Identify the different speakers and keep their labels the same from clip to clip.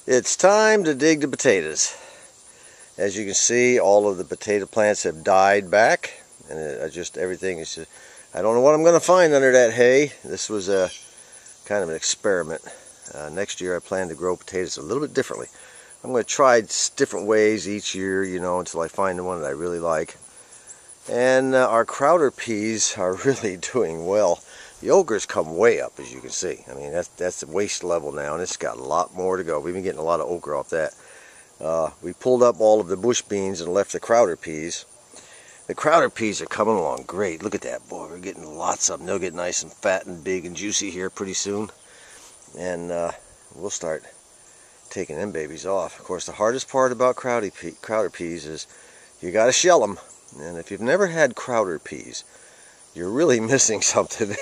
Speaker 1: It's time to dig the potatoes. As you can see, all of the potato plants have died back, and everything is just, I don't know what I'm going to find under that hay. This was a kind of an experiment. Next year I plan to grow potatoes a little bit differently. I'm going to try different ways each year, until I find the one that I really like. And our Crowder peas are really doing well. The okra's come way up, as you can see. I mean, that's the waist level now, and it's got a lot more to go. We've been getting a lot of okra off that. We pulled up all of the bush beans and left the Crowder peas. The Crowder peas are coming along great. Look at that, boy. We're getting lots of them. They'll get nice and fat and big and juicy here pretty soon. And we'll start taking them babies off. Of course, the hardest part about Crowder peas is you got to shell them. And if you've never had Crowder peas, you're really missing something.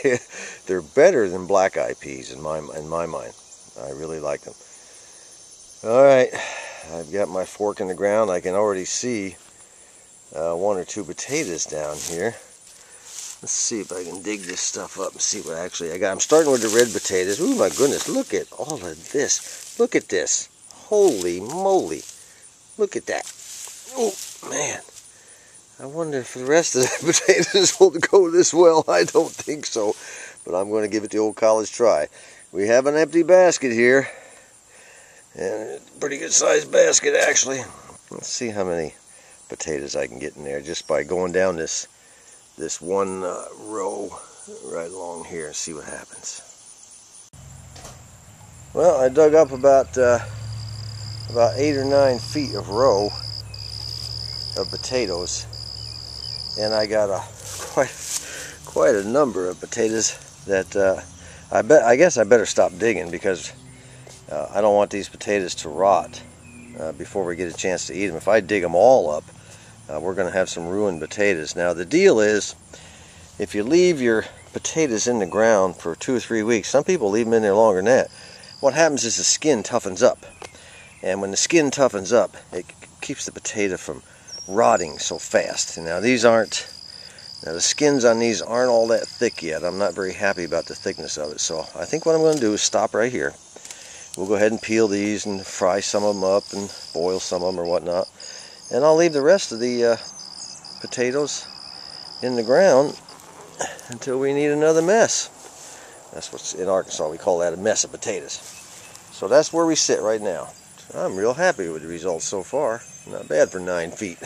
Speaker 1: They're better than black-eye peas in my mind. I really like them. All right, I've got my fork in the ground. I can already see one or two potatoes down here. Let's see if I can dig this stuff up and see what actually I got. I'm starting with the red potatoes. Ooh, my goodness, look at all of this. Look at this. Holy moly. Look at that. Oh, man. I wonder if the rest of the potatoes will go this well. I don't think so, but I'm going to give it the old college try. We have an empty basket here, and a pretty good sized basket actually. Let's see how many potatoes I can get in there just by going down this one row right along here and see what happens. Well, I dug up about 8 or 9 feet of row of potatoes. And I got quite a number of potatoes that I guess I better stop digging, because I don't want these potatoes to rot before we get a chance to eat them. If I dig them all up, we're going to have some ruined potatoes. Now the deal is, if you leave your potatoes in the ground for 2 or 3 weeks, some people leave them in there longer than that, what happens is the skin toughens up. And when the skin toughens up, it keeps the potato from rotting so fast. Now the skins on these aren't all that thick yet. I'm not very happy about the thickness of it, so I think what I'm going to do is stop right here. We'll go ahead and peel these and fry some of them up and boil some of them or whatnot, and I'll leave the rest of the potatoes in the ground until we need another mess. That's what's in Arkansas, we call that a mess of potatoes. So that's where we sit right now. I'm real happy with the results so far. Not bad for 9 feet.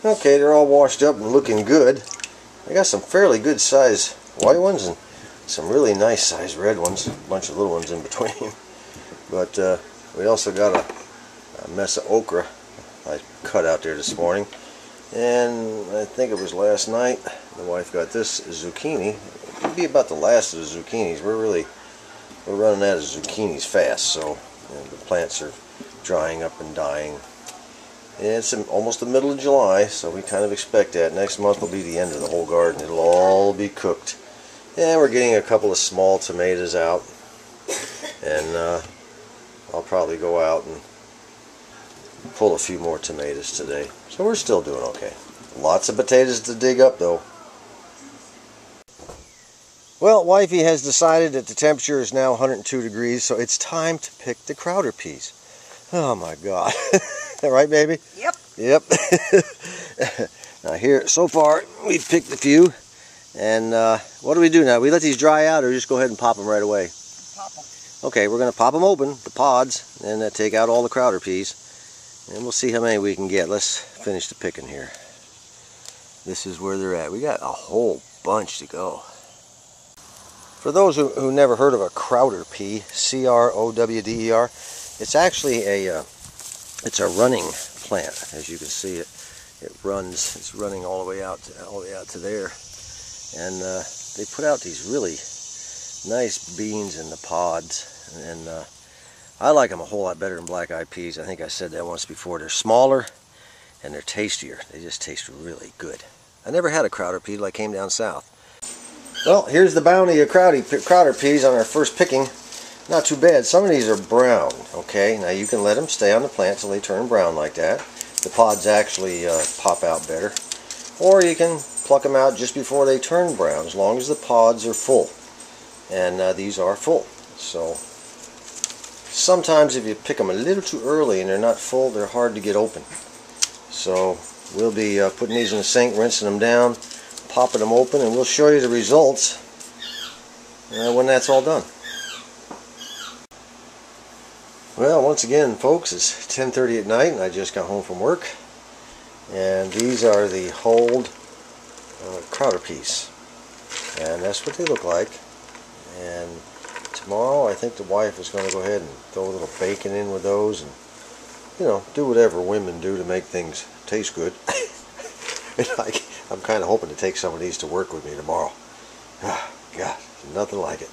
Speaker 1: Okay, they're all washed up and looking good. I got some fairly good size white ones and some really nice size red ones. A bunch of little ones in between. But we also got a mess of okra I cut out there this morning. And I think it was last night, the wife got this zucchini. It'll be about the last of the zucchinis. We're running out of zucchinis fast, so the plants are drying up and dying. And it's almost the middle of July, so we kind of expect that. Next month will be the end of the whole garden. It'll all be cooked. And we're getting a couple of small tomatoes out. And I'll probably go out and pull a few more tomatoes today. So we're still doing okay. Lots of potatoes to dig up though. Well, wifey has decided that the temperature is now 102 degrees, so it's time to pick the Crowder peas. Oh my God. Right, baby?
Speaker 2: Yep.
Speaker 1: Yep. Now here, so far, we've picked a few. And what do we do now? We let these dry out, or just go ahead and pop them right away?
Speaker 2: Pop them.
Speaker 1: Okay, we're going to pop them open, the pods, and take out all the Crowder peas. And we'll see how many we can get. Let's finish the picking here. This is where they're at. We got a whole bunch to go. For those who never heard of a Crowder pea, C-R-O-W-D-E-R, it's actually it's a running plant. As you can see, it runs. It's running all the way out to there, and they put out these really nice beans in the pods, and I like them a whole lot better than black-eyed peas. I think I said that once before. They're smaller and they're tastier. They just taste really good. I never had a Crowder pea till I came down south. Well, here's the bounty of Crowder peas on our first picking. Not too bad. Some of these are brown, okay? Now you can let them stay on the plant till they turn brown like that. The pods actually pop out better. Or you can pluck them out just before they turn brown, as long as the pods are full. And these are full. So sometimes if you pick them a little too early and they're not full, they're hard to get open. So we'll be putting these in the sink, rinsing them down, popping them open, and we'll show you the results when that's all done. Well, once again, folks, it's 10:30 at night and I just got home from work, and these are the Hold Crowder peas, and that's what they look like. And tomorrow I think the wife is going to go ahead and throw a little bacon in with those, and you know, do whatever women do to make things taste good. And I'm kind of hoping to take some of these to work with me tomorrow. God, nothing like it.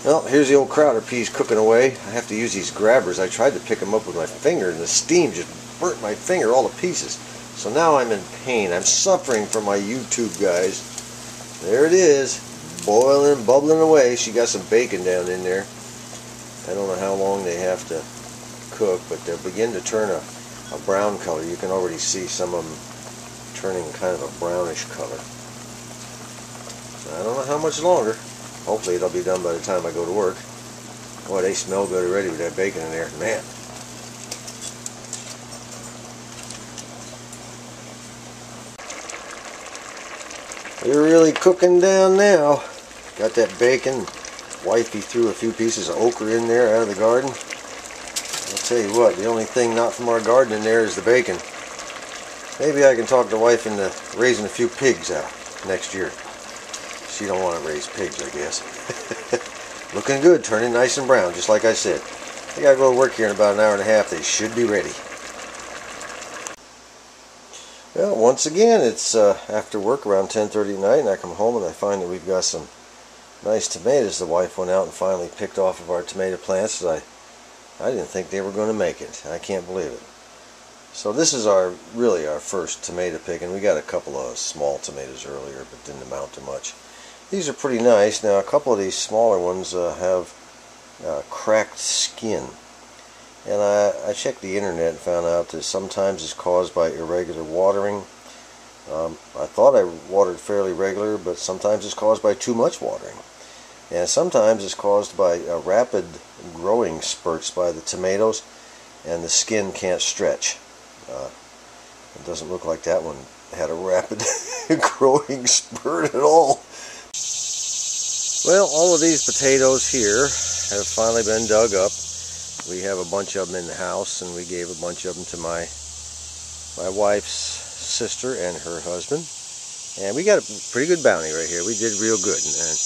Speaker 1: Well, here's the old Crowder peas cooking away. I have to use these grabbers. I tried to pick them up with my finger and the steam just burnt my finger all to pieces. So now I'm in pain. I'm suffering from my YouTube, guys. There it is, boiling, bubbling away. She got some bacon down in there. I don't know how long they have to cook, but they'll begin to turn a brown color. You can already see some of them turning kind of a brownish color. I don't know how much longer. Hopefully it'll be done by the time I go to work. Boy, they smell good already with that bacon in there. Man. They're really cooking down now. Got that bacon. Wifey threw a few pieces of okra in there out of the garden. I'll tell you what, the only thing not from our garden in there is the bacon. Maybe I can talk the wife into raising a few pigs out next year. She don't want to raise pigs, I guess. Looking good, turning nice and brown, just like I said. I gotta go to work here in about an hour and a half. They should be ready. Well, once again, it's after work around 10:30 at night, and I come home and I find that we've got some nice tomatoes. The wife went out and finally picked off of our tomato plants that I didn't think they were going to make it. I can't believe it. So this is really our first tomato picking. We got a couple of small tomatoes earlier, but didn't amount to much. These are pretty nice. Now, a couple of these smaller ones have cracked skin. And I checked the internet and found out that sometimes it's caused by irregular watering. I thought I watered fairly regular, but sometimes it's caused by too much watering. And sometimes it's caused by rapid growing spurts by the tomatoes, and the skin can't stretch. It doesn't look like that one had a rapid growing spurt at all. Well, all of these potatoes here have finally been dug up. We have a bunch of them in the house, and we gave a bunch of them to my wife's sister and her husband. And we got a pretty good bounty right here. We did real good. And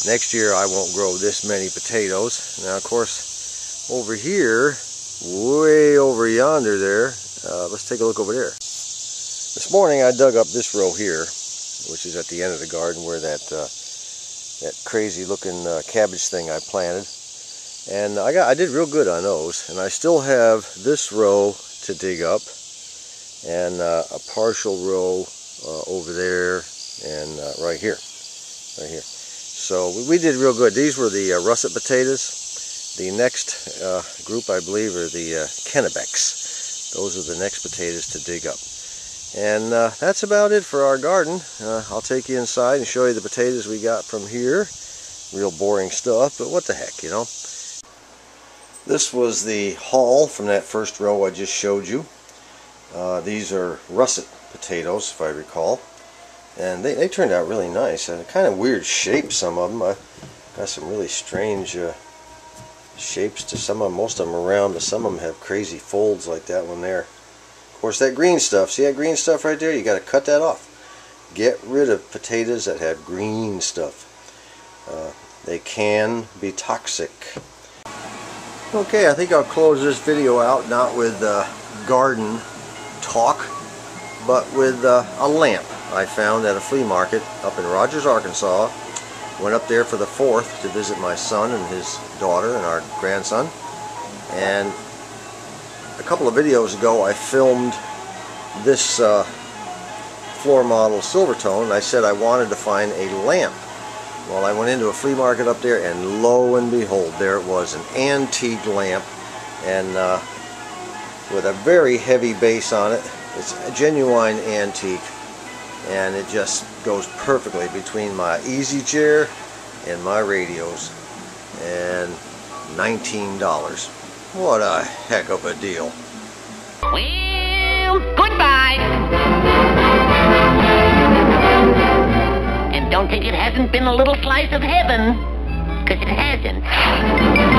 Speaker 1: next year I won't grow this many potatoes. Now, of course, over here, way over yonder there, let's take a look over there. This morning I dug up this row here, which is at the end of the garden where that crazy looking cabbage thing I planted. And I did real good on those, and I still have this row to dig up, and a partial row over there, and right here. So we did real good. These were the russet potatoes. The next group, I believe, are the Kennebecs. Those are the next potatoes to dig up. And that's about it for our garden. I'll take you inside and show you the potatoes we got from here. Real boring stuff, but what the heck, you know. This was the haul from that first row I just showed you. These are russet potatoes, if I recall. And they turned out really nice. And kind of weird shapes, some of them. I got some really strange shapes to some of them. Most of them are round, but some of them have crazy folds like that one there. Of course, that green stuff, see that green stuff right there? You got to cut that off. Get rid of potatoes that have green stuff. They can be toxic. Okay, I think I'll close this video out not with garden talk, but with a lamp I found at a flea market up in Rogers, Arkansas. Went up there for the 4th to visit my son and his daughter and our grandson. And a couple of videos ago I filmed this floor model Silvertone, and I said I wanted to find a lamp. Well, I went into a flea market up there, and lo and behold, there it was, an antique lamp, and with a very heavy base on it. It's a genuine antique, and it just goes perfectly between my easy chair and my radios. And $19. What a heck of a deal.
Speaker 2: Well, goodbye. And don't think it hasn't been a little slice of heaven, 'cause it hasn't.